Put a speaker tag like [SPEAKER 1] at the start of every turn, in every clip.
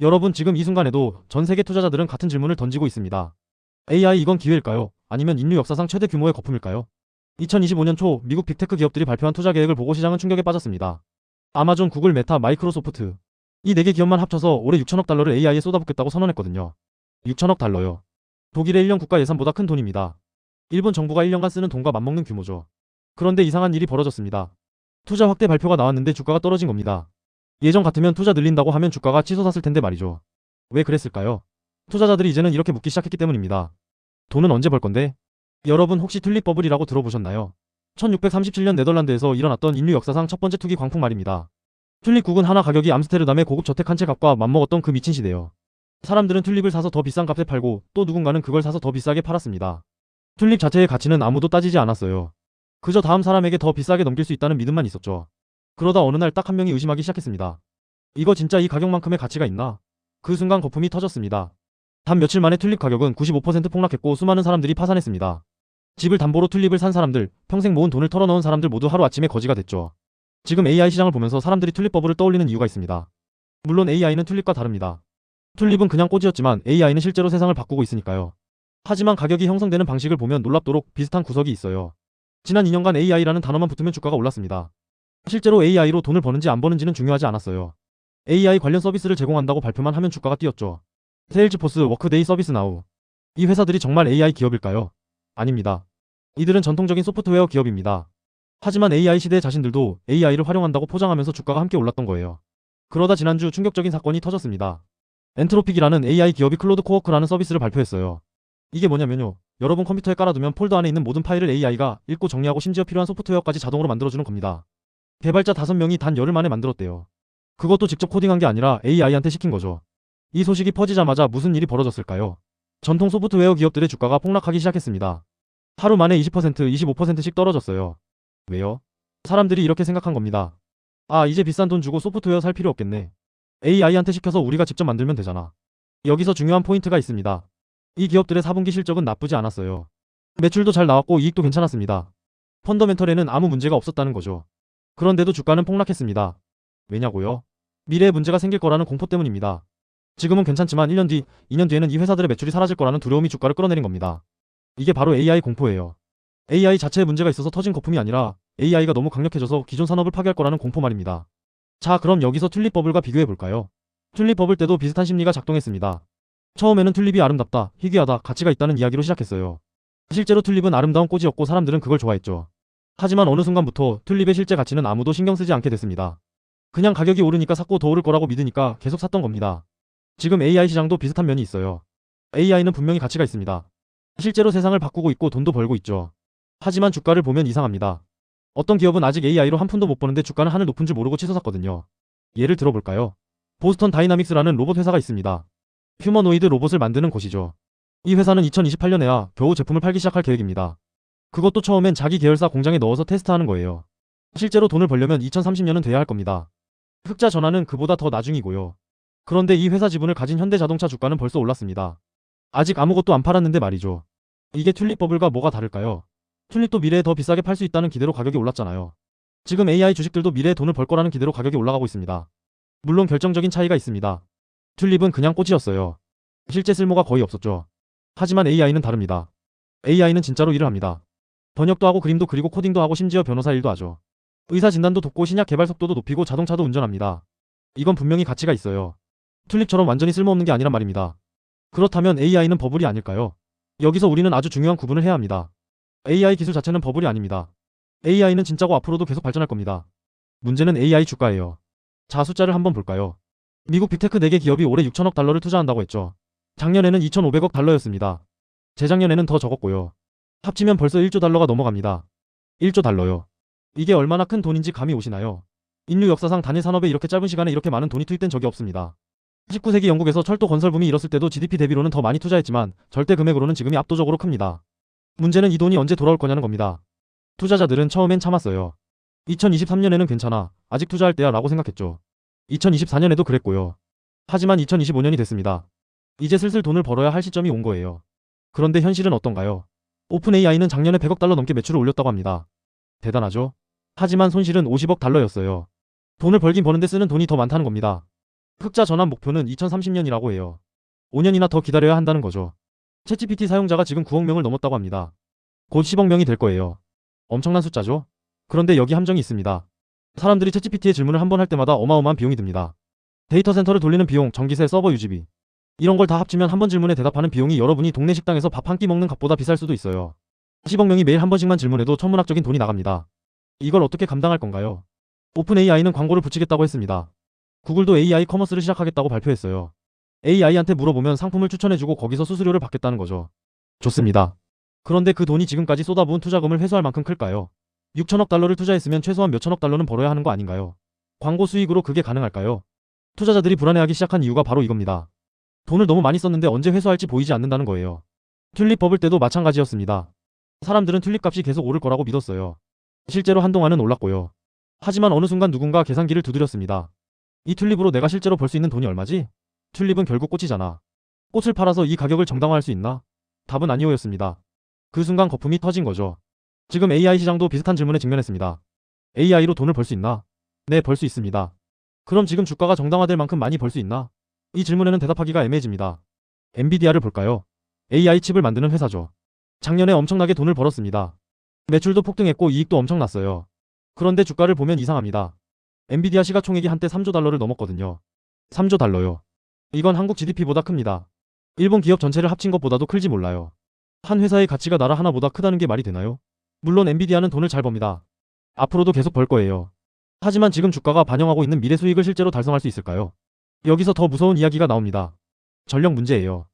[SPEAKER 1] 여러분 지금 이 순간에도 전 세계 투자자들은 같은 질문을 던지고 있습니다. AI 이건 기회일까요? 아니면 인류 역사상 최대 규모의 거품일까요? 2025년 초 미국 빅테크 기업들이 발표한 투자 계획을 보고 시장은 충격에 빠졌습니다. 아마존, 구글, 메타, 마이크로소프트 이 4개 기업만 합쳐서 올해 6천억 달러를 AI에 쏟아붓겠다고 선언했거든요. 6천억 달러요. 독일의 1년 국가 예산보다 큰 돈입니다. 일본 정부가 1년간 쓰는 돈과 맞먹는 규모죠. 그런데 이상한 일이 벌어졌습니다. 투자 확대 발표가 나왔는데 주가가 떨어진 겁니다. 예전 같으면 투자 늘린다고 하면 주가가 치솟았을 텐데 말이죠. 왜 그랬을까요? 투자자들이 이제는 이렇게 묻기 시작했기 때문입니다. 돈은 언제 벌 건데? 여러분 혹시 튤립 버블이라고 들어보셨나요? 1637년 네덜란드에서 일어났던 인류 역사상 첫 번째 투기 광풍 말입니다. 튤립국은 하나 가격이 암스테르담의 고급 저택 한 채 값과 맞먹었던 그 미친 시대요. 사람들은 튤립을 사서 더 비싼 값에 팔고 또 누군가는 그걸 사서 더 비싸게 팔았습니다. 튤립 자체의 가치는 아무도 따지지 않았어요. 그저 다음 사람에게 더 비싸게 넘길 수 있다는 믿음만 있었죠. 그러다 어느 날 딱 한 명이 의심하기 시작했습니다. 이거 진짜 이 가격만큼의 가치가 있나? 그 순간 거품이 터졌습니다. 단 며칠 만에 튤립 가격은 95% 폭락했고 수많은 사람들이 파산했습니다. 집을 담보로 튤립을 산 사람들, 평생 모은 돈을 털어넣은 사람들 모두 하루아침에 거지가 됐죠. 지금 AI 시장을 보면서 사람들이 튤립 버블을 떠올리는 이유가 있습니다. 물론 AI는 튤립과 다릅니다. 튤립은 그냥 꽃이었지만 AI는 실제로 세상을 바꾸고 있으니까요. 하지만 가격이 형성되는 방식을 보면 놀랍도록 비슷한 구석이 있어요. 지난 2년간 AI라는 단어만 붙으면 주가가 올랐습니다. 실제로 AI로 돈을 버는지 안 버는지는 중요하지 않았어요. AI 관련 서비스를 제공한다고 발표만 하면 주가가 뛰었죠. 세일즈포스, 워크데이, 서비스나우. 이 회사들이 정말 AI 기업일까요? 아닙니다. 이들은 전통적인 소프트웨어 기업입니다. 하지만 AI 시대의 자신들도 AI를 활용한다고 포장하면서 주가가 함께 올랐던 거예요. 그러다 지난주 충격적인 사건이 터졌습니다. 엔트로픽이라는 AI 기업이 클로드 코워크라는 서비스를 발표했어요. 이게 뭐냐면요. 여러분 컴퓨터에 깔아두면 폴더 안에 있는 모든 파일을 AI가 읽고 정리하고 심지어 필요한 소프트웨어까지 자동으로 만들어주는 겁니다. 개발자 5명이 단 열흘 만에 만들었대요. 그것도 직접 코딩한 게 아니라 AI한테 시킨 거죠. 이 소식이 퍼지자마자 무슨 일이 벌어졌을까요? 전통 소프트웨어 기업들의 주가가 폭락하기 시작했습니다. 하루 만에 20%, 25%씩 떨어졌어요. 왜요? 사람들이 이렇게 생각한 겁니다. 아, 이제 비싼 돈 주고 소프트웨어 살 필요 없겠네. AI한테 시켜서 우리가 직접 만들면 되잖아. 여기서 중요한 포인트가 있습니다. 이 기업들의 4분기 실적은 나쁘지 않았어요. 매출도 잘 나왔고 이익도 괜찮았습니다. 펀더멘털에는 아무 문제가 없었다는 거죠. 그런데도 주가는 폭락했습니다. 왜냐고요? 미래에 문제가 생길 거라는 공포 때문입니다. 지금은 괜찮지만 1년 뒤, 2년 뒤에는 이 회사들의 매출이 사라질 거라는 두려움이 주가를 끌어내린 겁니다. 이게 바로 AI 공포예요. AI 자체에 문제가 있어서 터진 거품이 아니라 AI가 너무 강력해져서 기존 산업을 파괴할 거라는 공포 말입니다. 자, 그럼 여기서 튤립 버블과 비교해 볼까요? 튤립 버블 때도 비슷한 심리가 작동했습니다. 처음에는 튤립이 아름답다, 희귀하다, 가치가 있다는 이야기로 시작했어요. 실제로 튤립은 아름다운 꽃이었고 사람들은 그걸 좋아했죠. 하지만 어느 순간부터 튤립의 실제 가치는 아무도 신경 쓰지 않게 됐습니다. 그냥 가격이 오르니까 샀고 더 오를 거라고 믿으니까 계속 샀던 겁니다. 지금 AI 시장도 비슷한 면이 있어요. AI는 분명히 가치가 있습니다. 실제로 세상을 바꾸고 있고 돈도 벌고 있죠. 하지만 주가를 보면 이상합니다. 어떤 기업은 아직 AI로 한 푼도 못 버는데 주가는 하늘 높은 줄 모르고 치솟았거든요. 예를 들어볼까요? 보스턴 다이나믹스라는 로봇 회사가 있습니다. 휴머노이드 로봇을 만드는 곳이죠. 이 회사는 2028년에야 겨우 제품을 팔기 시작할 계획입니다. 그것도 처음엔 자기 계열사 공장에 넣어서 테스트하는 거예요. 실제로 돈을 벌려면 2030년은 돼야 할 겁니다. 흑자 전환은 그보다 더 나중이고요. 그런데 이 회사 지분을 가진 현대자동차 주가는 벌써 올랐습니다. 아직 아무것도 안 팔았는데 말이죠. 이게 튤립 버블과 뭐가 다를까요? 튤립도 미래에 더 비싸게 팔 수 있다는 기대로 가격이 올랐잖아요. 지금 AI 주식들도 미래에 돈을 벌 거라는 기대로 가격이 올라가고 있습니다. 물론 결정적인 차이가 있습니다. 튤립은 그냥 꽃이었어요. 실제 쓸모가 거의 없었죠. 하지만 AI는 다릅니다. AI는 진짜로 일을 합니다. 번역도 하고 그림도 그리고 코딩도 하고 심지어 변호사 일도 하죠. 의사 진단도 돕고 신약 개발 속도도 높이고 자동차도 운전합니다. 이건 분명히 가치가 있어요. 튤립처럼 완전히 쓸모없는 게 아니란 말입니다. 그렇다면 AI는 버블이 아닐까요? 여기서 우리는 아주 중요한 구분을 해야 합니다. AI 기술 자체는 버블이 아닙니다. AI는 진짜고 앞으로도 계속 발전할 겁니다. 문제는 AI 주가예요. 자, 숫자를 한번 볼까요? 미국 빅테크 4개 기업이 올해 6천억 달러를 투자한다고 했죠. 작년에는 2,500억 달러였습니다. 재작년에는 더 적었고요. 합치면 벌써 1조 달러가 넘어갑니다. 1조 달러요. 이게 얼마나 큰 돈인지 감이 오시나요? 인류 역사상 단일 산업에 이렇게 짧은 시간에 이렇게 많은 돈이 투입된 적이 없습니다. 19세기 영국에서 철도 건설 붐이 일었을 때도 GDP 대비로는 더 많이 투자했지만 절대 금액으로는 지금이 압도적으로 큽니다. 문제는 이 돈이 언제 돌아올 거냐는 겁니다. 투자자들은 처음엔 참았어요. 2023년에는 괜찮아, 아직 투자할 때야 라고 생각했죠. 2024년에도 그랬고요. 하지만 2025년이 됐습니다. 이제 슬슬 돈을 벌어야 할 시점이 온 거예요. 그런데 현실은 어떤가요? 오픈 AI는 작년에 100억 달러 넘게 매출을 올렸다고 합니다. 대단하죠? 하지만 손실은 50억 달러였어요. 돈을 벌긴 버는데 쓰는 돈이 더 많다는 겁니다. 흑자 전환 목표는 2030년이라고 해요. 5년이나 더 기다려야 한다는 거죠. 챗GPT 사용자가 지금 9억 명을 넘었다고 합니다. 곧 10억 명이 될 거예요. 엄청난 숫자죠? 그런데 여기 함정이 있습니다. 사람들이 챗GPT에 질문을 한 번 할 때마다 어마어마한 비용이 듭니다. 데이터 센터를 돌리는 비용, 전기세, 서버 유지비. 이런 걸 다 합치면 한 번 질문에 대답하는 비용이 여러분이 동네 식당에서 밥 한 끼 먹는 값보다 비쌀 수도 있어요. 10억 명이 매일 한 번씩만 질문해도 천문학적인 돈이 나갑니다. 이걸 어떻게 감당할 건가요? 오픈 AI는 광고를 붙이겠다고 했습니다. 구글도 AI 커머스를 시작하겠다고 발표했어요. AI한테 물어보면 상품을 추천해주고 거기서 수수료를 받겠다는 거죠. 좋습니다. 그런데 그 돈이 지금까지 쏟아부은 투자금을 회수할 만큼 클까요? 6천억 달러를 투자했으면 최소한 몇천억 달러는 벌어야 하는 거 아닌가요? 광고 수익으로 그게 가능할까요? 투자자들이 불안해하기 시작한 이유가 바로 이겁니다. 돈을 너무 많이 썼는데 언제 회수할지 보이지 않는다는 거예요. 튤립 버블 때도 마찬가지였습니다. 사람들은 튤립 값이 계속 오를 거라고 믿었어요. 실제로 한동안은 올랐고요. 하지만 어느 순간 누군가 계산기를 두드렸습니다. 이 튤립으로 내가 실제로 벌 수 있는 돈이 얼마지? 튤립은 결국 꽃이잖아. 꽃을 팔아서 이 가격을 정당화할 수 있나? 답은 아니오였습니다. 그 순간 거품이 터진 거죠. 지금 AI 시장도 비슷한 질문에 직면했습니다. AI로 돈을 벌 수 있나? 네, 벌 수 있습니다. 그럼 지금 주가가 정당화될 만큼 많이 벌 수 있나? 이 질문에는 대답하기가 애매해집니다. 엔비디아를 볼까요? AI 칩을 만드는 회사죠. 작년에 엄청나게 돈을 벌었습니다. 매출도 폭등했고 이익도 엄청났어요. 그런데 주가를 보면 이상합니다. 엔비디아 시가총액이 한때 3조 달러를 넘었거든요. 3조 달러요. 이건 한국 GDP보다 큽니다. 일본 기업 전체를 합친 것보다도 클지 몰라요. 한 회사의 가치가 나라 하나보다 크다는 게 말이 되나요? 물론 엔비디아는 돈을 잘 법니다. 앞으로도 계속 벌 거예요. 하지만 지금 주가가 반영하고 있는 미래 수익을 실제로 달성할 수 있을까요? 여기서 더 무서운 이야기가 나옵니다. 전력 문제예요.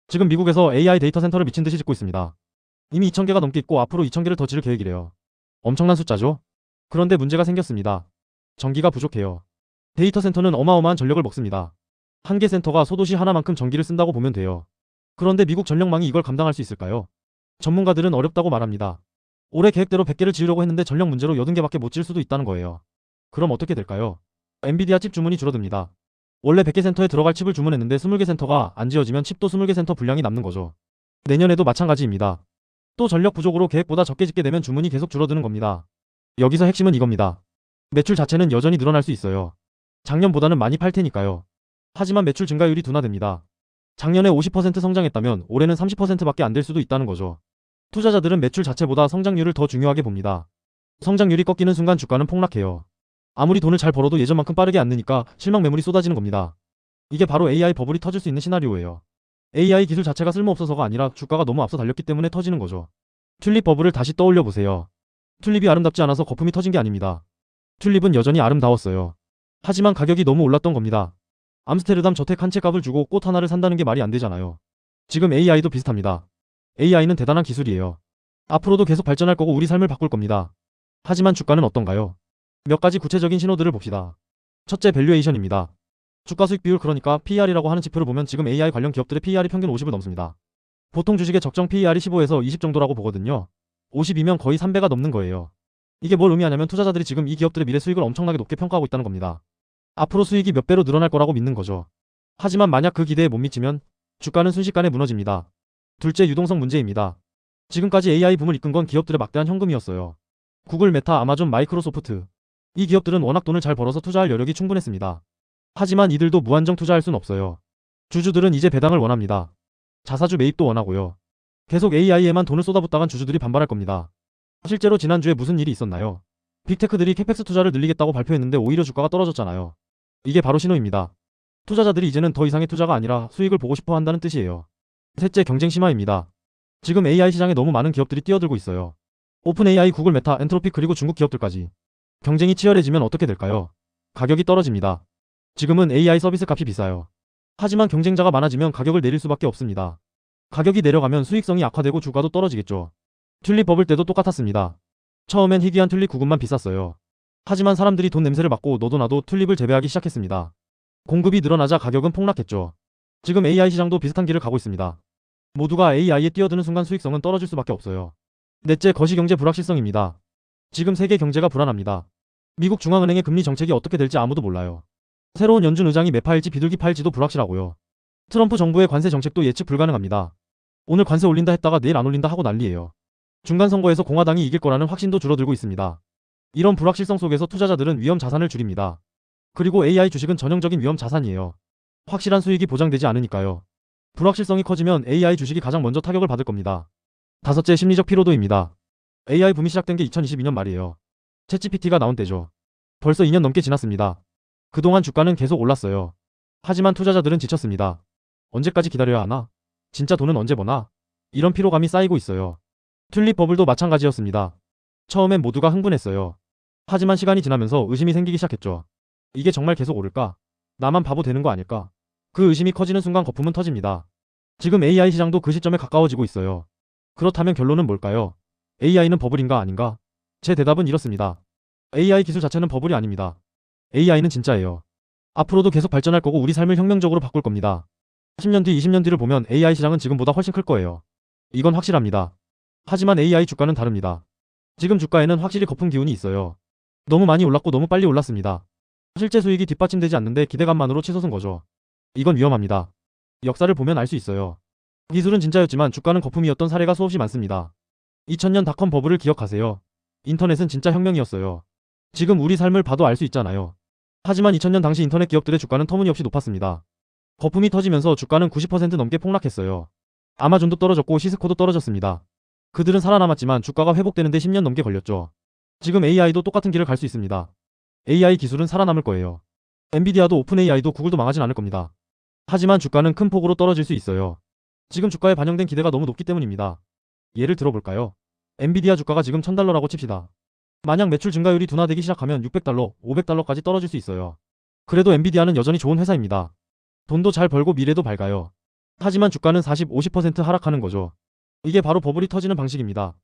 [SPEAKER 1] 지금 미국에서 AI 데이터 센터를 미친 듯이 짓고 있습니다. 이미 2,000개가 넘게 있고 앞으로 2,000개를 더 지을 계획이래요. 엄청난 숫자죠? 그런데 문제가 생겼습니다. 전기가 부족해요. 데이터 센터는 어마어마한 전력을 먹습니다. 한 개 센터가 소도시 하나만큼 전기를 쓴다고 보면 돼요. 그런데 미국 전력망이 이걸 감당할 수 있을까요? 전문가들은 어렵다고 말합니다. 올해 계획대로 100개를 지으려고 했는데 전력 문제로 80개밖에 못 지을 수도 있다는 거예요. 그럼 어떻게 될까요? 엔비디아 칩 주문이 줄어듭니다. 원래 100개 센터에 들어갈 칩을 주문했는데 20개 센터가 안 지어지면 칩도 20개 센터 분량이 남는 거죠. 내년에도 마찬가지입니다. 또 전력 부족으로 계획보다 적게 짓게 되면 주문이 계속 줄어드는 겁니다. 여기서 핵심은 이겁니다. 매출 자체는 여전히 늘어날 수 있어요. 작년보다는 많이 팔 테니까요. 하지만 매출 증가율이 둔화됩니다. 작년에 50% 성장했다면 올해는 30%밖에 안 될 수도 있다는 거죠. 투자자들은 매출 자체보다 성장률을 더 중요하게 봅니다. 성장률이 꺾이는 순간 주가는 폭락해요. 아무리 돈을 잘 벌어도 예전만큼 빠르게 안 느니까 실망 매물이 쏟아지는 겁니다. 이게 바로 AI 버블이 터질 수 있는 시나리오예요. AI 기술 자체가 쓸모없어서가 아니라 주가가 너무 앞서 달렸기 때문에 터지는 거죠. 튤립 버블을 다시 떠올려 보세요. 튤립이 아름답지 않아서 거품이 터진 게 아닙니다. 튤립은 여전히 아름다웠어요. 하지만 가격이 너무 올랐던 겁니다. 암스테르담 저택 한 채 값을 주고 꽃 하나를 산다는 게 말이 안 되잖아요. 지금 AI도 비슷합니다. AI는 대단한 기술이에요. 앞으로도 계속 발전할 거고 우리 삶을 바꿀 겁니다. 하지만 주가는 어떤가요? 몇 가지 구체적인 신호들을 봅시다. 첫째, 밸류에이션입니다. 주가 수익 비율, 그러니까 PER이라고 하는 지표를 보면 지금 AI 관련 기업들의 PER이 평균 50을 넘습니다. 보통 주식의 적정 PER이 15에서 20 정도라고 보거든요. 50이면 거의 3배가 넘는 거예요. 이게 뭘 의미하냐면 투자자들이 지금 이 기업들의 미래 수익을 엄청나게 높게 평가하고 있다는 겁니다. 앞으로 수익이 몇 배로 늘어날 거라고 믿는 거죠. 하지만 만약 그 기대에 못 미치면 주가는 순식간에 무너집니다. 둘째, 유동성 문제입니다. 지금까지 AI 붐을 이끈 건 기업들의 막대한 현금이었어요. 구글, 메타, 아마존, 마이크로소프트. 이 기업들은 워낙 돈을 잘 벌어서 투자할 여력이 충분했습니다. 하지만 이들도 무한정 투자할 순 없어요. 주주들은 이제 배당을 원합니다. 자사주 매입도 원하고요. 계속 AI에만 돈을 쏟아붓다간 주주들이 반발할 겁니다. 실제로 지난주에 무슨 일이 있었나요? 빅테크들이 캐펙스 투자를 늘리겠다고 발표했는데 오히려 주가가 떨어졌잖아요. 이게 바로 신호입니다. 투자자들이 이제는 더 이상의 투자가 아니라 수익을 보고 싶어 한다는 뜻이에요. 셋째, 경쟁 심화입니다. 지금 AI 시장에 너무 많은 기업들이 뛰어들고 있어요. 오픈 AI, 구글, 메타, 엔트로픽, 그리고 중국 기업들까지. 경쟁이 치열해지면 어떻게 될까요? 가격이 떨어집니다. 지금은 AI 서비스 값이 비싸요. 하지만 경쟁자가 많아지면 가격을 내릴 수밖에 없습니다. 가격이 내려가면 수익성이 악화되고 주가도 떨어지겠죠. 튤립 버블 때도 똑같았습니다. 처음엔 희귀한 튤립 구근만 비쌌어요. 하지만 사람들이 돈 냄새를 맡고 너도 나도 튤립을 재배하기 시작했습니다. 공급이 늘어나자 가격은 폭락했죠. 지금 AI 시장도 비슷한 길을 가고 있습니다. 모두가 AI에 뛰어드는 순간 수익성은 떨어질 수밖에 없어요. 넷째, 거시경제 불확실성입니다. 지금 세계 경제가 불안합니다. 미국 중앙은행의 금리 정책이 어떻게 될지 아무도 몰라요. 새로운 연준 의장이 매파일지 비둘기파일지도 불확실하고요. 트럼프 정부의 관세 정책도 예측 불가능합니다. 오늘 관세 올린다 했다가 내일 안 올린다 하고 난리예요. 중간 선거에서 공화당이 이길 거라는 확신도 줄어들고 있습니다. 이런 불확실성 속에서 투자자들은 위험 자산을 줄입니다. 그리고 AI 주식은 전형적인 위험 자산이에요. 확실한 수익이 보장되지 않으니까요. 불확실성이 커지면 AI 주식이 가장 먼저 타격을 받을 겁니다. 다섯째, 심리적 피로도입니다. AI 붐이 시작된 게 2022년 말이에요. 챗GPT가 나온 때죠. 벌써 2년 넘게 지났습니다. 그동안 주가는 계속 올랐어요. 하지만 투자자들은 지쳤습니다. 언제까지 기다려야 하나? 진짜 돈은 언제 버나? 이런 피로감이 쌓이고 있어요. 튤립 버블도 마찬가지였습니다. 처음엔 모두가 흥분했어요. 하지만 시간이 지나면서 의심이 생기기 시작했죠. 이게 정말 계속 오를까? 나만 바보 되는 거 아닐까? 그 의심이 커지는 순간 거품은 터집니다. 지금 AI 시장도 그 시점에 가까워지고 있어요. 그렇다면 결론은 뭘까요? AI는 버블인가 아닌가? 제 대답은 이렇습니다. AI 기술 자체는 버블이 아닙니다. AI는 진짜예요. 앞으로도 계속 발전할 거고 우리 삶을 혁명적으로 바꿀 겁니다. 10년 뒤, 20년 뒤를 보면 AI 시장은 지금보다 훨씬 클 거예요. 이건 확실합니다. 하지만 AI 주가는 다릅니다. 지금 주가에는 확실히 거품 기운이 있어요. 너무 많이 올랐고 너무 빨리 올랐습니다. 실제 수익이 뒷받침되지 않는데 기대감만으로 치솟은 거죠. 이건 위험합니다. 역사를 보면 알 수 있어요. 기술은 진짜였지만 주가는 거품이었던 사례가 수없이 많습니다. 2000년 닷컴 버블을 기억하세요. 인터넷은 진짜 혁명이었어요. 지금 우리 삶을 봐도 알 수 있잖아요. 하지만 2000년 당시 인터넷 기업들의 주가는 터무니없이 높았습니다. 거품이 터지면서 주가는 90% 넘게 폭락했어요. 아마존도 떨어졌고 시스코도 떨어졌습니다. 그들은 살아남았지만 주가가 회복되는데 10년 넘게 걸렸죠. 지금 AI도 똑같은 길을 갈 수 있습니다. AI 기술은 살아남을 거예요. 엔비디아도 오픈 AI도 구글도 망하진 않을 겁니다. 하지만 주가는 큰 폭으로 떨어질 수 있어요. 지금 주가에 반영된 기대가 너무 높기 때문입니다. 예를 들어볼까요? 엔비디아 주가가 지금 $1000라고 칩시다. 만약 매출 증가율이 둔화되기 시작하면 $600, $500까지 떨어질 수 있어요. 그래도 엔비디아는 여전히 좋은 회사입니다. 돈도 잘 벌고 미래도 밝아요. 하지만 주가는 40, 50% 하락하는 거죠. 이게 바로 버블이 터지는 방식입니다.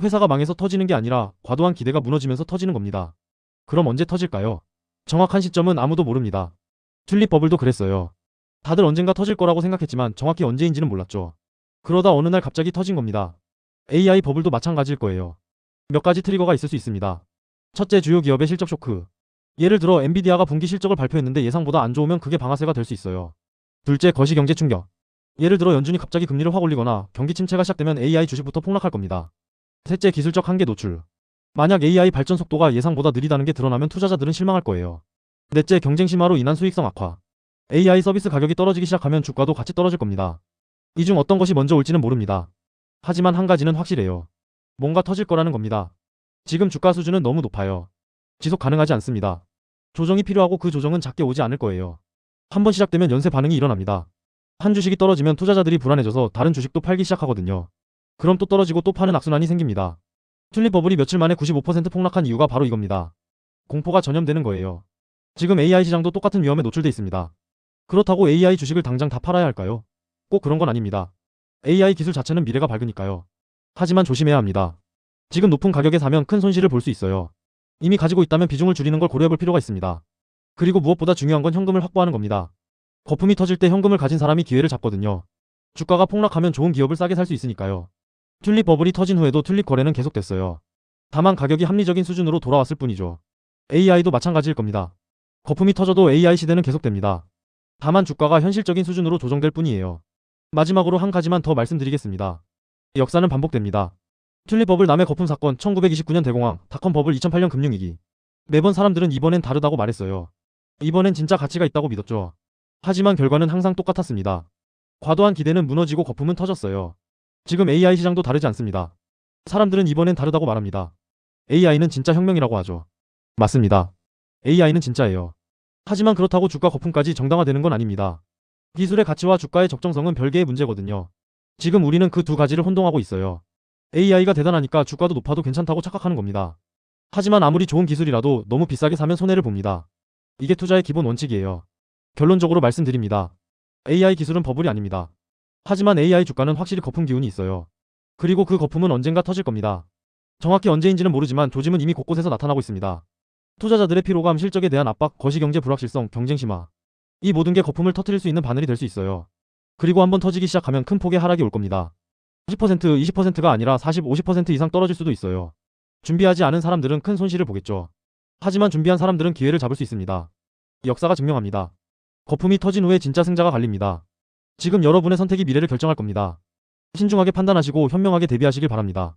[SPEAKER 1] 회사가 망해서 터지는 게 아니라 과도한 기대가 무너지면서 터지는 겁니다. 그럼 언제 터질까요? 정확한 시점은 아무도 모릅니다. 튤립 버블도 그랬어요. 다들 언젠가 터질 거라고 생각했지만 정확히 언제인지는 몰랐죠. 그러다 어느 날 갑자기 터진 겁니다. AI 버블도 마찬가지일 거예요. 몇 가지 트리거가 있을 수 있습니다. 첫째, 주요 기업의 실적 쇼크. 예를 들어 엔비디아가 분기 실적을 발표했는데 예상보다 안 좋으면 그게 방아쇠가 될 수 있어요. 둘째, 거시경제 충격. 예를 들어 연준이 갑자기 금리를 확 올리거나 경기 침체가 시작되면 AI 주식부터 폭락할 겁니다. 셋째, 기술적 한계 노출. 만약 AI 발전 속도가 예상보다 느리다는 게 드러나면 투자자들은 실망할 거예요. 넷째, 경쟁 심화로 인한 수익성 악화. AI 서비스 가격이 떨어지기 시작하면 주가도 같이 떨어질 겁니다. 이 중 어떤 것이 먼저 올지는 모릅니다. 하지만 한 가지는 확실해요. 뭔가 터질 거라는 겁니다. 지금 주가 수준은 너무 높아요. 지속 가능하지 않습니다. 조정이 필요하고 그 조정은 작게 오지 않을 거예요. 한번 시작되면 연쇄 반응이 일어납니다. 한 주식이 떨어지면 투자자들이 불안해져서 다른 주식도 팔기 시작하거든요. 그럼 또 떨어지고 또 파는 악순환이 생깁니다. 튤립 버블이 며칠 만에 95% 폭락한 이유가 바로 이겁니다. 공포가 전염되는 거예요. 지금 AI 시장도 똑같은 위험에 노출돼 있습니다. 그렇다고 AI 주식을 당장 다 팔아야 할까요? 꼭 그런 건 아닙니다. AI 기술 자체는 미래가 밝으니까요. 하지만 조심해야 합니다. 지금 높은 가격에 사면 큰 손실을 볼 수 있어요. 이미 가지고 있다면 비중을 줄이는 걸 고려해볼 필요가 있습니다. 그리고 무엇보다 중요한 건 현금을 확보하는 겁니다. 거품이 터질 때 현금을 가진 사람이 기회를 잡거든요. 주가가 폭락하면 좋은 기업을 싸게 살 수 있으니까요. 튤립 버블이 터진 후에도 튤립 거래는 계속됐어요. 다만 가격이 합리적인 수준으로 돌아왔을 뿐이죠. AI도 마찬가지일 겁니다. 거품이 터져도 AI 시대는 계속됩니다. 다만 주가가 현실적인 수준으로 조정될 뿐이에요. 마지막으로 한 가지만 더 말씀드리겠습니다. 역사는 반복됩니다. 튤립 버블 남해 거품 사건 1929년 대공황, 닷컴 버블 2008년 금융위기. 매번 사람들은 이번엔 다르다고 말했어요. 이번엔 진짜 가치가 있다고 믿었죠. 하지만 결과는 항상 똑같았습니다. 과도한 기대는 무너지고 거품은 터졌어요. 지금 AI 시장도 다르지 않습니다. 사람들은 이번엔 다르다고 말합니다. AI는 진짜 혁명이라고 하죠. 맞습니다. AI는 진짜예요. 하지만 그렇다고 주가 거품까지 정당화되는 건 아닙니다. 기술의 가치와 주가의 적정성은 별개의 문제거든요. 지금 우리는 그 두 가지를 혼동하고 있어요. AI가 대단하니까 주가도 높아도 괜찮다고 착각하는 겁니다. 하지만 아무리 좋은 기술이라도 너무 비싸게 사면 손해를 봅니다. 이게 투자의 기본 원칙이에요. 결론적으로 말씀드립니다. AI 기술은 버블이 아닙니다. 하지만 AI 주가는 확실히 거품 기운이 있어요. 그리고 그 거품은 언젠가 터질 겁니다. 정확히 언제인지는 모르지만 조짐은 이미 곳곳에서 나타나고 있습니다. 투자자들의 피로감, 실적에 대한 압박, 거시경제 불확실성, 경쟁 심화. 이 모든 게 거품을 터뜨릴 수 있는 바늘이 될 수 있어요. 그리고 한번 터지기 시작하면 큰 폭의 하락이 올 겁니다. 10%, 20%가 아니라 40, 50% 이상 떨어질 수도 있어요. 준비하지 않은 사람들은 큰 손실을 보겠죠. 하지만 준비한 사람들은 기회를 잡을 수 있습니다. 역사가 증명합니다. 거품이 터진 후에 진짜 승자가 갈립니다. 지금 여러분의 선택이 미래를 결정할 겁니다. 신중하게 판단하시고 현명하게 대비하시길 바랍니다.